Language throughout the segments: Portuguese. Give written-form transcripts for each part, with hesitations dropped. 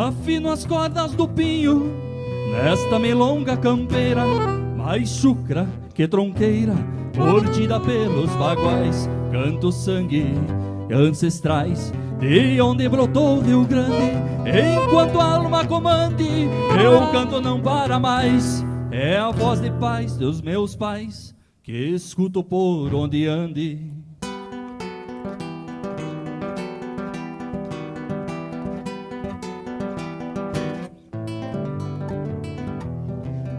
afino as cordas do pinho nesta milonga campeira, mais chucra que tronqueira, mordida pelos baguais. Canto sangue ancestrais de onde brotou o Rio Grande. Enquanto a alma comande, meu canto não para mais. É a voz de paz dos meus pais que escuto por onde ande.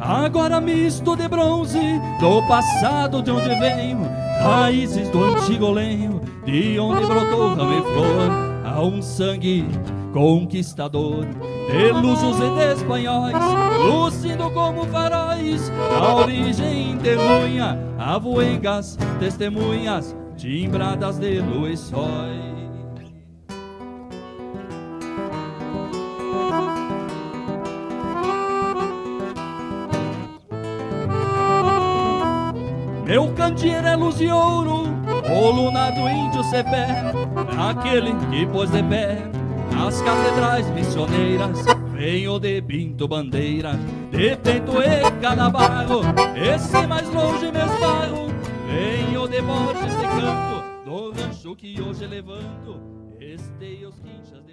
Agora misto de bronze do passado de onde venho, raízes do antigo lenho, de onde brotou ramo e flor. Há um sangue conquistador de lusos e de espanhóis, lúcido como faróis, a origem de runha, avoengas, testemunhas, timbradas de luiçóis. Meu candeeiro é luz de ouro, o lunar do índio Cepé, aquele que pôs de pé as catedrais missioneiras. Venho de Pinto Bandeira, de Peito e Canabarro, esse mais longe me esbarro. Venho de Borges de Campo, do rancho que hoje levanto, esteio os quinchas de